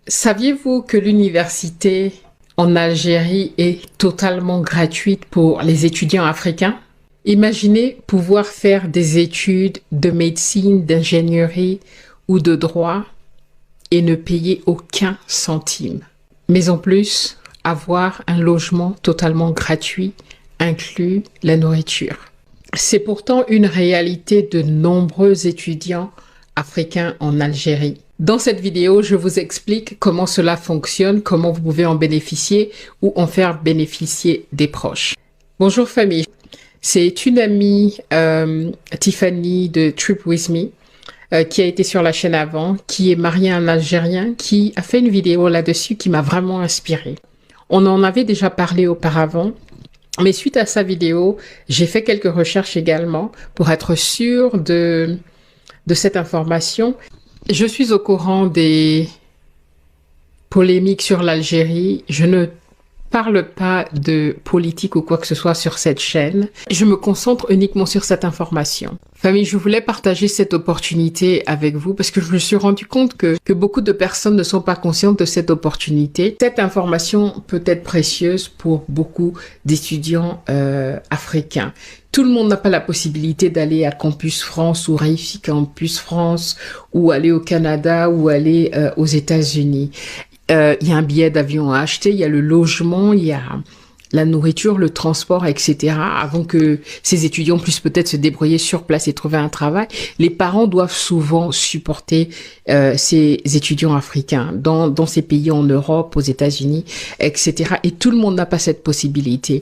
Saviez-vous que l'université en Algérie est totalement gratuite pour les étudiants africains? Imaginez pouvoir faire des études de médecine, d'ingénierie ou de droit et ne payer aucun centime. Mais en plus, avoir un logement totalement gratuit inclut la nourriture. C'est pourtant une réalité de nombreux étudiants africains en Algérie. Dans cette vidéo, je vous explique comment cela fonctionne, comment vous pouvez en bénéficier ou en faire bénéficier des proches. Bonjour famille, c'est une amie, Tiffany de Trip With Me, qui a été sur la chaîne avant, qui est mariée à un Algérien, qui a fait une vidéo là-dessus qui m'a vraiment inspirée. On en avait déjà parlé auparavant, mais suite à sa vidéo, j'ai fait quelques recherches également pour être sûre de cette information. Je suis au courant des polémiques sur l'Algérie. Je ne parle pas de politique ou quoi que ce soit sur cette chaîne. Je me concentre uniquement sur cette information. Famille, je voulais partager cette opportunité avec vous parce que je me suis rendu compte que beaucoup de personnes ne sont pas conscientes de cette opportunité. Cette information peut être précieuse pour beaucoup d'étudiants africains. Tout le monde n'a pas la possibilité d'aller à Campus France ou Réussite Campus France ou aller au Canada ou aller aux États-Unis. Il y a un billet d'avion à acheter, il y a le logement, il y a la nourriture, le transport, etc. Avant que ces étudiants puissent peut-être se débrouiller sur place et trouver un travail, les parents doivent souvent supporter ces étudiants africains dans ces pays en Europe, aux États-Unis, etc. Et tout le monde n'a pas cette possibilité.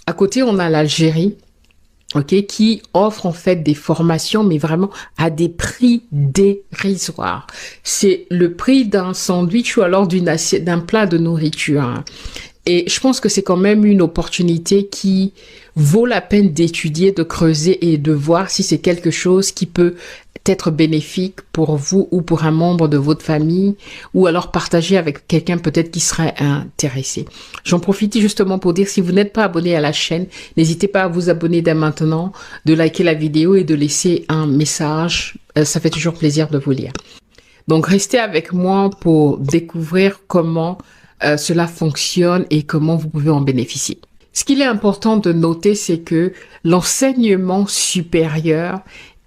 À côté, on a l'Algérie. Qui offre en fait des formations, mais vraiment à des prix dérisoires. C'est le prix d'un sandwich ou alors d'une assiette, d'un plat de nourriture. Et je pense que c'est quand même une opportunité qui vaut la peine d'étudier, de creuser et de voir si c'est quelque chose qui peut être bénéfique pour vous ou pour un membre de votre famille, ou alors partager avec quelqu'un peut-être qui serait intéressé. J'en profite justement pour dire, si vous n'êtes pas abonné à la chaîne, n'hésitez pas à vous abonner dès maintenant, de liker la vidéo et de laisser un message. Ça fait toujours plaisir de vous lire. Donc restez avec moi pour découvrir comment cela fonctionne et comment vous pouvez en bénéficier. Ce qu'il est important de noter, c'est que l'enseignement supérieur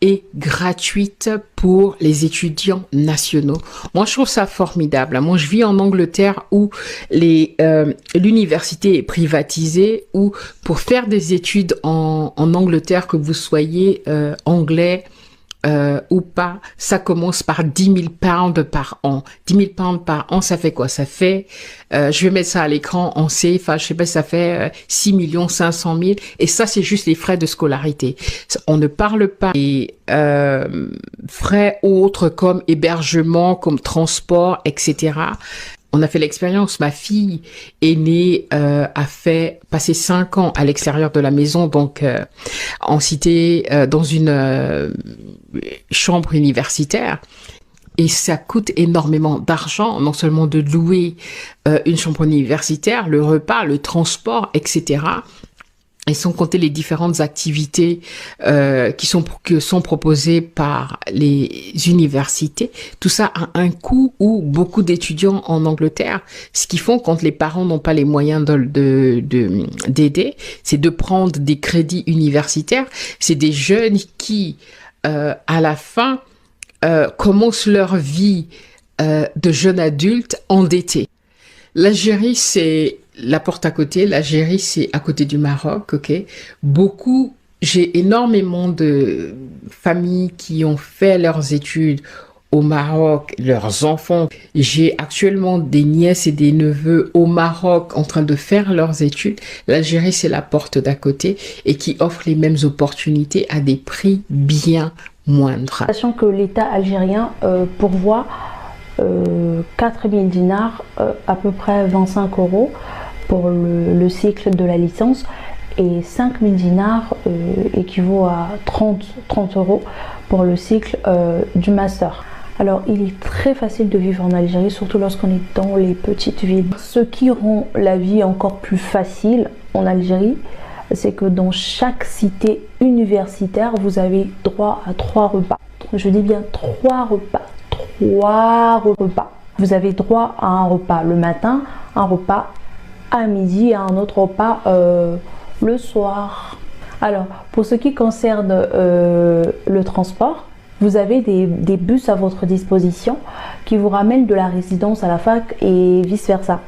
est gratuite pour les étudiants nationaux. Moi, je trouve ça formidable. Moi, je vis en Angleterre où l'université est privatisée, où pour faire des études en Angleterre, que vous soyez anglais ou pas, ça commence par 10 000 pounds par an. 10 000 pounds par an, ça fait quoi? Ça fait, je vais mettre ça à l'écran en CFA, je sais pas, ça fait 6 500 000. Et ça, c'est juste les frais de scolarité. On ne parle pas des frais autres comme hébergement, comme transport, etc. On a fait l'expérience. Ma fille aînée a passé 5 ans à l'extérieur de la maison, donc en cité, dans une chambre universitaire. Et ça coûte énormément d'argent, non seulement de louer une chambre universitaire, le repas, le transport, etc. Et sans compter les différentes activités qui sont proposées par les universités. Tout ça a un coût où beaucoup d'étudiants en Angleterre, ce qu'ils font quand les parents n'ont pas les moyens d'aider, c'est de prendre des crédits universitaires. C'est des jeunes qui, à la fin, commencent leur vie de jeunes adultes endettés. L'Algérie, c'est la porte à côté. L'Algérie, c'est à côté du Maroc, J'ai énormément de familles qui ont fait leurs études au Maroc, leurs enfants. J'ai actuellement des nièces et des neveux au Maroc en train de faire leurs études. L'Algérie, c'est la porte d'à côté et qui offre les mêmes opportunités à des prix bien moindres. Sachant que l'État algérien pourvoit 4 000 dinars, à peu près 25 € pour le cycle de la licence, et 5 000 dinars équivaut à 30 € pour le cycle du master. Alors il est très facile de vivre en Algérie, surtout lorsqu'on est dans les petites villes. Ce qui rend la vie encore plus facile en Algérie, c'est que dans chaque cité universitaire, vous avez droit à 3 repas. Je dis bien 3 repas. 3 repas. vous avez droit à un repas le matin, un repas à midi et un autre repas le soir. Alors, pour ce qui concerne le transport, vous avez des bus à votre disposition qui vous ramènent de la résidence à la fac et vice-versa.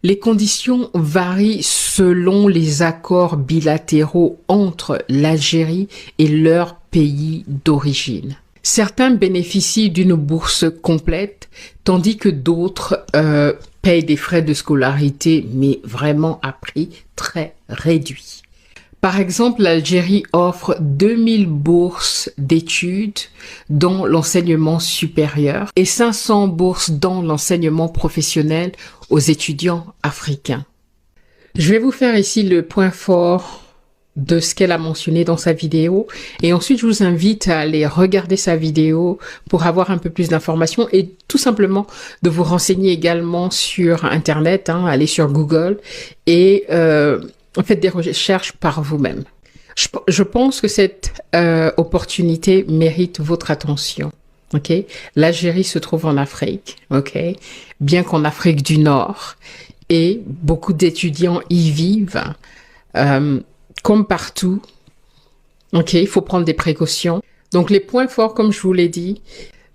Les conditions varient selon les accords bilatéraux entre l'Algérie et leur pays d'origine. Certains bénéficient d'une bourse complète, tandis que d'autres payent des frais de scolarité, mais vraiment à prix très réduit. Par exemple, l'Algérie offre 2000 bourses d'études dans l'enseignement supérieur et 500 bourses dans l'enseignement professionnel aux étudiants africains. Je vais vous faire ici le point fort de ce qu'elle a mentionné dans sa vidéo et ensuite je vous invite à aller regarder sa vidéo pour avoir un peu plus d'informations et tout simplement de vous renseigner également sur Internet, aller sur Google et faites des recherches par vous-même. Je pense que cette opportunité mérite votre attention. Ok, l'Algérie se trouve en Afrique, ok, bien qu'en Afrique du Nord, et beaucoup d'étudiants y vivent, comme partout. Ok, il faut prendre des précautions. Donc les points forts, comme je vous l'ai dit,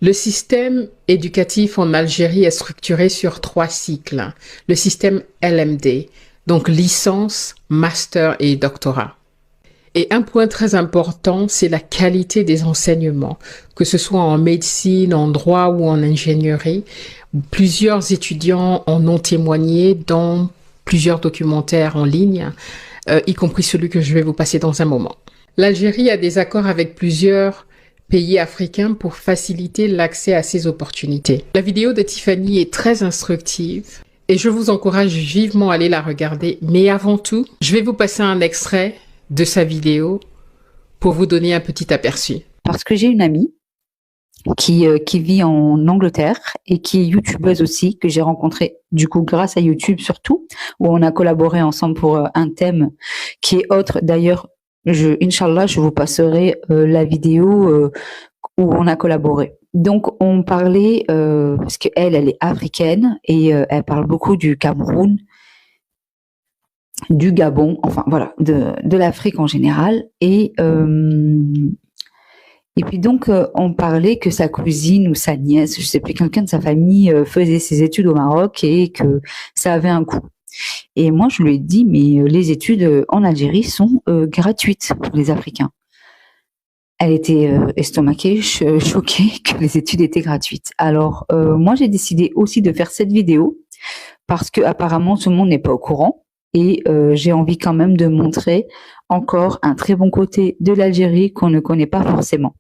le système éducatif en Algérie est structuré sur 3 cycles. Le système LMD, donc licence, master et doctorat. Et un point très important, c'est la qualité des enseignements, que ce soit en médecine, en droit ou en ingénierie. Plusieurs étudiants en ont témoigné dans plusieurs documentaires en ligne, y compris celui que je vais vous passer dans un moment. L'Algérie a des accords avec plusieurs pays africains pour faciliter l'accès à ces opportunités. La vidéo de Tiffany est très instructive et je vous encourage vivement à aller la regarder. Mais avant tout, je vais vous passer un extrait de sa vidéo pour vous donner un petit aperçu. Parce que j'ai une amie qui vit en Angleterre et qui est youtubeuse aussi, que j'ai rencontrée du coup grâce à YouTube surtout, où on a collaboré ensemble pour un thème qui est autre. D'ailleurs, Inch'Allah, je vous passerai la vidéo où on a collaboré. Donc, on parlait, parce qu'elle est africaine et elle parle beaucoup du Cameroun, du Gabon, enfin voilà, de l'Afrique en général. Et puis donc, on parlait que sa cousine ou sa nièce, je sais plus, quelqu'un de sa famille faisait ses études au Maroc et que ça avait un coût. Et moi, je lui ai dit, mais les études en Algérie sont gratuites pour les Africains. Elle était estomaquée, choquée que les études étaient gratuites. Alors, moi, j'ai décidé aussi de faire cette vidéo parce que apparemment tout le monde n'est pas au courant et j'ai envie quand même de montrer encore un très bon côté de l'Algérie qu'on ne connaît pas forcément.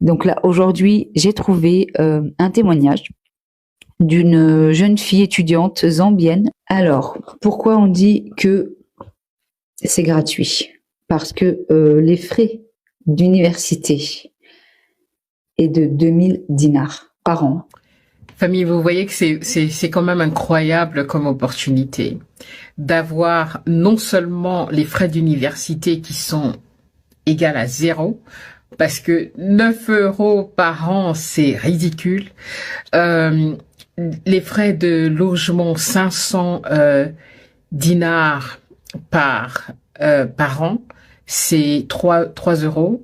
Donc là, aujourd'hui, j'ai trouvé un témoignage d'une jeune fille étudiante zambienne. Alors, pourquoi on dit que c'est gratuit? Parce que les frais d'université est de 2000 dinars par an. Famille, vous voyez que c'est quand même incroyable comme opportunité d'avoir non seulement les frais d'université qui sont égaux à 0, parce que 9 € par an, c'est ridicule. Les frais de logement, 500 dinars par an, c'est 3 €.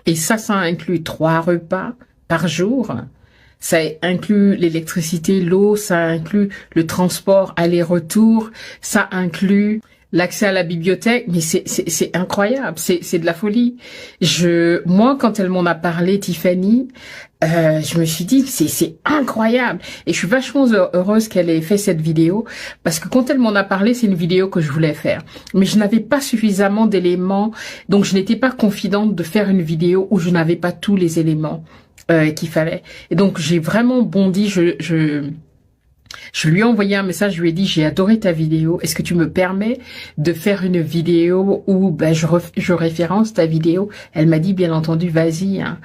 Et ça inclut 3 repas par jour. Ça inclut l'électricité, l'eau, ça inclut le transport aller-retour, ça inclut l'accès à la bibliothèque, mais c'est incroyable, c'est de la folie. Moi, quand elle m'en a parlé, Tiffany, je me suis dit, c'est incroyable. Et je suis vachement heureuse qu'elle ait fait cette vidéo, parce que quand elle m'en a parlé, c'est une vidéo que je voulais faire. Mais je n'avais pas suffisamment d'éléments, donc je n'étais pas confidente de faire une vidéo où je n'avais pas tous les éléments qu'il fallait. Et donc, j'ai vraiment bondi, je lui ai envoyé un message, je lui ai dit, j'ai adoré ta vidéo. Est-ce que tu me permets de faire une vidéo où je référence ta vidéo? Elle m'a dit, bien entendu, vas-y. Hein.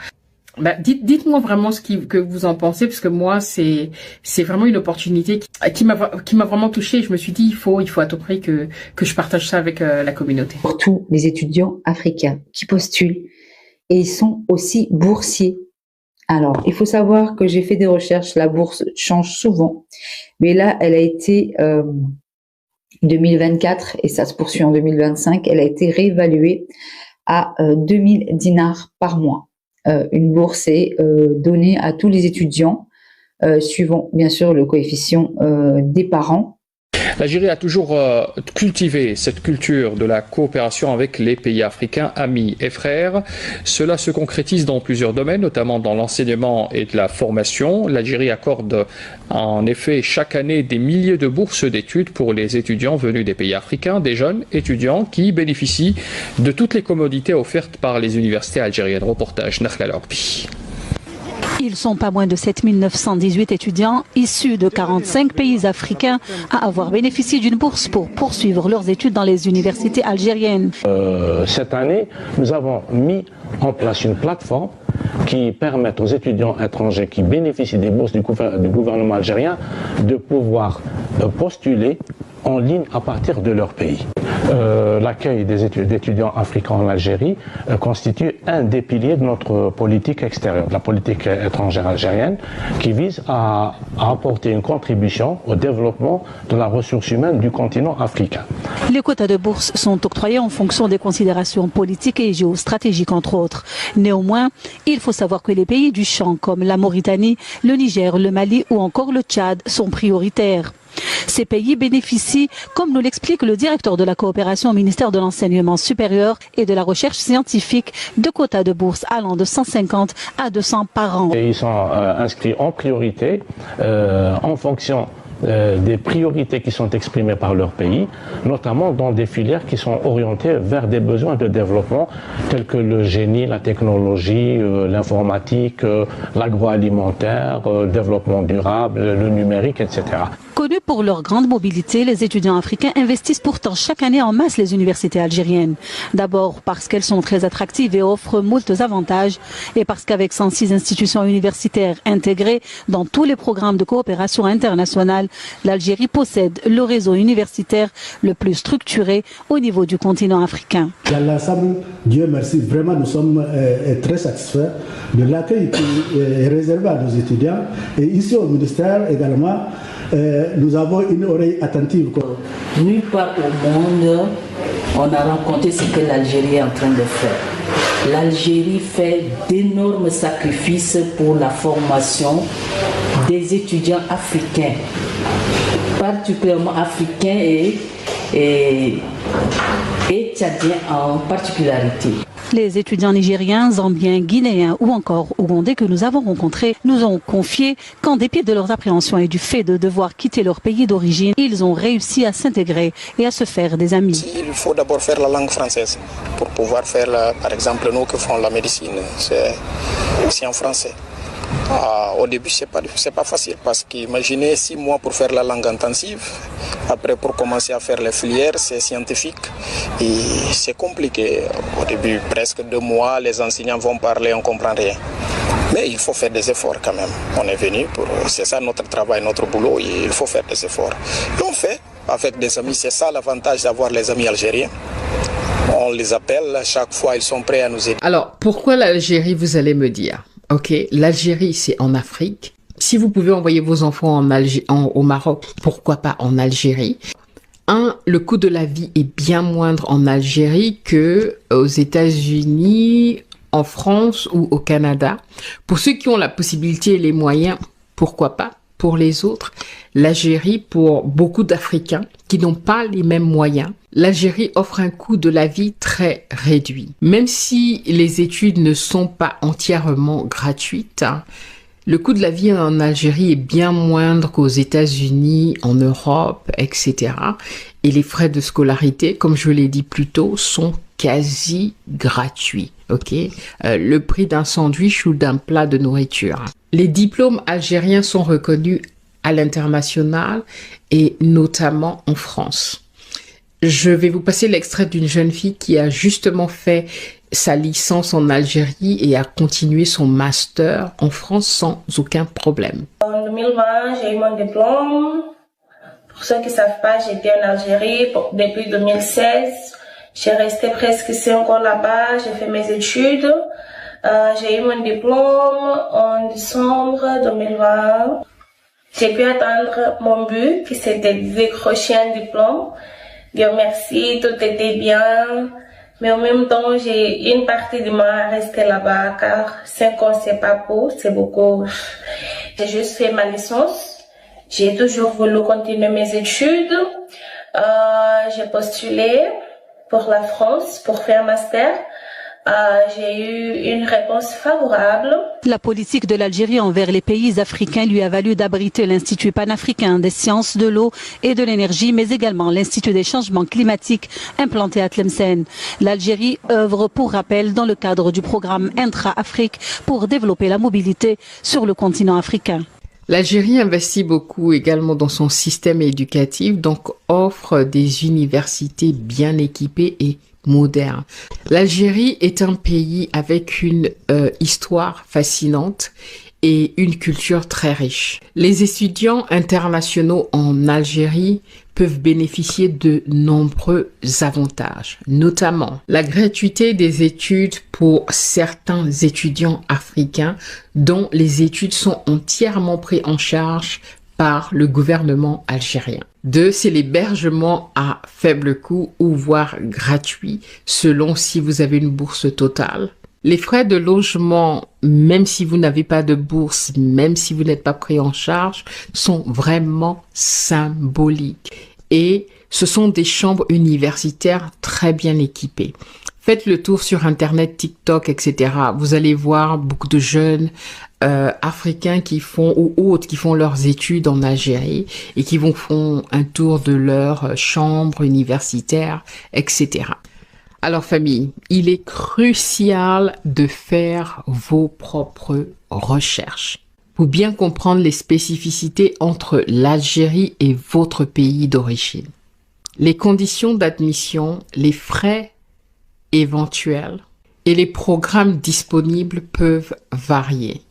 Dites-moi vraiment que vous en pensez, parce que moi, c'est vraiment une opportunité qui m'a vraiment touchée. Je me suis dit, il faut à tout prix que je partage ça avec la communauté. Pour tous les étudiants africains qui postulent, et ils sont aussi boursiers Alors, il faut savoir que j'ai fait des recherches, la bourse change souvent, mais là, elle a été 2024 et ça se poursuit en 2025, elle a été réévaluée à 2000 dinars par mois. Une bourse est donnée à tous les étudiants, suivant bien sûr le coefficient des parents. L'Algérie a toujours cultivé cette culture de la coopération avec les pays africains, amis et frères. Cela se concrétise dans plusieurs domaines, notamment dans l'enseignement et de la formation. L'Algérie accorde en effet chaque année des milliers de bourses d'études pour les étudiants venus des pays africains, des jeunes étudiants qui bénéficient de toutes les commodités offertes par les universités algériennes. Reportage Nakhla Lorbi. Ils sont pas moins de 7918 étudiants issus de 45 pays africains à avoir bénéficié d'une bourse pour poursuivre leurs études dans les universités algériennes. Cette année, nous avons mis en place une plateforme qui permet aux étudiants étrangers qui bénéficient des bourses du gouvernement algérien de pouvoir postuler en ligne à partir de leur pays. L'accueil d'étudiants africains en Algérie constitue un des piliers de notre politique extérieure, de la politique étrangère algérienne, qui vise à apporter une contribution au développement de la ressource humaine du continent africain. Les quotas de bourse sont octroyés en fonction des considérations politiques et géostratégiques, entre autres. Néanmoins, il faut savoir que les pays du champ, comme la Mauritanie, le Niger, le Mali ou encore le Tchad, sont prioritaires. Ces pays bénéficient, comme nous l'explique le directeur de la coopération au ministère de l'Enseignement supérieur et de la recherche scientifique, de quotas de bourse allant de 150 à 200 par an. Et ils sont inscrits en priorité en fonction des priorités qui sont exprimées par leur pays, notamment dans des filières qui sont orientées vers des besoins de développement tels que le génie, la technologie, l'informatique, l'agroalimentaire, le développement durable, le numérique, etc. Connus pour leur grande mobilité, les étudiants africains investissent pourtant chaque année en masse les universités algériennes. D'abord parce qu'elles sont très attractives et offrent moult avantages, et parce qu'avec 106 institutions universitaires intégrées dans tous les programmes de coopération internationale, l'Algérie possède le réseau universitaire le plus structuré au niveau du continent africain. Dans l'ensemble, Dieu merci, vraiment nous sommes très satisfaits de l'accueil qui est réservé à nos étudiants. Et ici au ministère également, nous avons une oreille attentive. Nulle part au monde, on a rencontré ce que l'Algérie est en train de faire. L'Algérie fait d'énormes sacrifices pour la formation des étudiants africains, particulièrement africains et tchadiens en particularité. Les étudiants nigériens, zambiens, guinéens ou encore ougandais que nous avons rencontrés nous ont confié qu'en dépit de leurs appréhensions et du fait de devoir quitter leur pays d'origine, ils ont réussi à s'intégrer et à se faire des amis. Il faut d'abord faire la langue française pour pouvoir faire, par exemple, nous qui faisons la médecine, c'est en français. Au début, c'est pas facile parce qu'imaginez 6 mois pour faire la langue intensive. Après, pour commencer à faire les filières, c'est scientifique et c'est compliqué. Au début, presque 2 mois, les enseignants vont parler, on ne comprend rien. Mais il faut faire des efforts quand même. On est venu c'est ça notre travail, notre boulot, et il faut faire des efforts. Et on fait avec des amis, c'est ça l'avantage d'avoir les amis algériens. On les appelle, chaque fois ils sont prêts à nous aider. Alors, pourquoi l'Algérie, vous allez me dire? Ok, l'Algérie, c'est en Afrique. Si vous pouvez envoyer vos enfants au Maroc, pourquoi pas en Algérie? Le coût de la vie est bien moindre en Algérie que aux États-Unis, en France ou au Canada. Pour ceux qui ont la possibilité et les moyens, pourquoi pas? Pour les autres, l'Algérie, pour beaucoup d'Africains qui n'ont pas les mêmes moyens, l'Algérie offre un coût de la vie très réduit. Même si les études ne sont pas entièrement gratuites, le coût de la vie en Algérie est bien moindre qu'aux États-Unis, en Europe, etc. Et les frais de scolarité, comme je l'ai dit plus tôt, sont quasi gratuits. Ok, le prix d'un sandwich ou d'un plat de nourriture. Les diplômes algériens sont reconnus à l'international et notamment en France. Je vais vous passer l'extrait d'une jeune fille qui a justement fait sa licence en Algérie et a continué son master en France sans aucun problème. En 2020, j'ai eu mon diplôme. Pour ceux qui ne savent pas, j'étais en Algérie depuis 2016. J'ai resté presque 5 ans là-bas, j'ai fait mes études. J'ai eu mon diplôme en décembre 2020. J'ai pu atteindre mon but, qui c'était de décrocher un diplôme. Dieu merci, tout était bien. Mais en même temps, j'ai une partie de moi restée là-bas, car 5 ans, c'est pas peu, c'est beaucoup. J'ai juste fait ma licence. J'ai toujours voulu continuer mes études. J'ai postulé pour la France pour faire un master. J'ai eu une réponse favorable. La politique de l'Algérie envers les pays africains lui a valu d'abriter l'Institut panafricain des sciences de l'eau et de l'énergie, mais également l'Institut des changements climatiques implanté à Tlemcen. L'Algérie œuvre, pour rappel, dans le cadre du programme Intra-Afrique pour développer la mobilité sur le continent africain. L'Algérie investit beaucoup également dans son système éducatif, donc offre des universités bien équipées et modernes. L'Algérie est un pays avec une histoire fascinante et une culture très riche. Les étudiants internationaux en Algérie peuvent bénéficier de nombreux avantages, notamment la gratuité des études pour certains étudiants africains dont les études sont entièrement prises en charge par le gouvernement algérien. 2, c'est l'hébergement à faible coût ou voire gratuit selon si vous avez une bourse totale. Les frais de logement, même si vous n'avez pas de bourse, même si vous n'êtes pas pris en charge, sont vraiment symboliques. Et ce sont des chambres universitaires très bien équipées. Faites le tour sur Internet, TikTok, etc. Vous allez voir beaucoup de jeunes africains qui font, ou autres, qui font leurs études en Algérie et qui font un tour de leur chambre universitaire, etc. Alors famille, il est crucial de faire vos propres recherches pour bien comprendre les spécificités entre l'Algérie et votre pays d'origine. Les conditions d'admission, les frais éventuels et les programmes disponibles peuvent varier.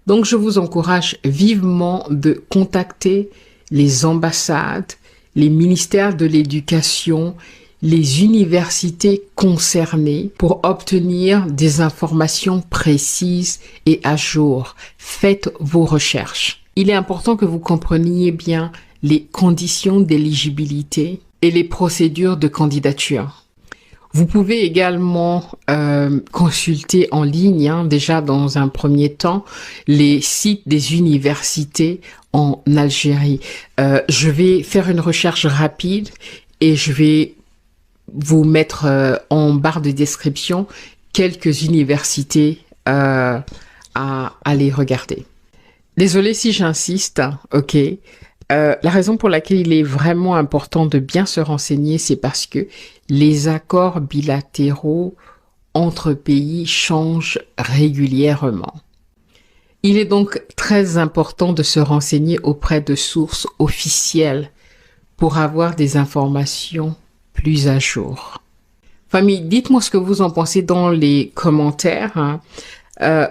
Donc je vous encourage vivement de contacter les ambassades, les ministères de l'éducation, les universités concernées pour obtenir des informations précises et à jour. Faites vos recherches. Il est important que vous compreniez bien les conditions d'éligibilité et les procédures de candidature. Vous pouvez également consulter en ligne, déjà dans un premier temps, les sites des universités en Algérie. Je vais faire une recherche rapide et je vais vous mettre en barre de description quelques universités à aller regarder. Désolée si j'insiste, ok. La raison pour laquelle il est vraiment important de bien se renseigner, c'est parce que les accords bilatéraux entre pays changent régulièrement. Il est donc très important de se renseigner auprès de sources officielles pour avoir des informations plus à jour. Famille, dites-moi ce que vous en pensez dans les commentaires.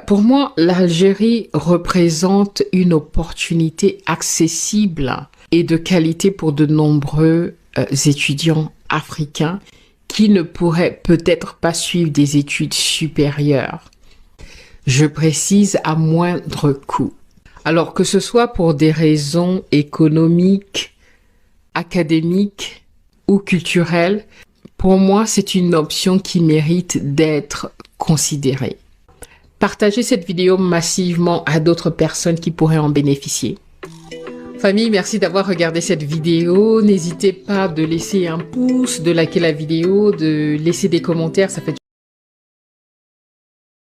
Pour moi, l'Algérie représente une opportunité accessible et de qualité pour de nombreux étudiants africains qui ne pourraient peut-être pas suivre des études supérieures. Je précise à moindre coût. Alors que ce soit pour des raisons économiques, académiques ou culturelles, pour moi, c'est une option qui mérite d'être considérée. Partagez cette vidéo massivement à d'autres personnes qui pourraient en bénéficier. Famille, merci d'avoir regardé cette vidéo. N'hésitez pas de laisser un pouce, de liker la vidéo, de laisser des commentaires. Ça fait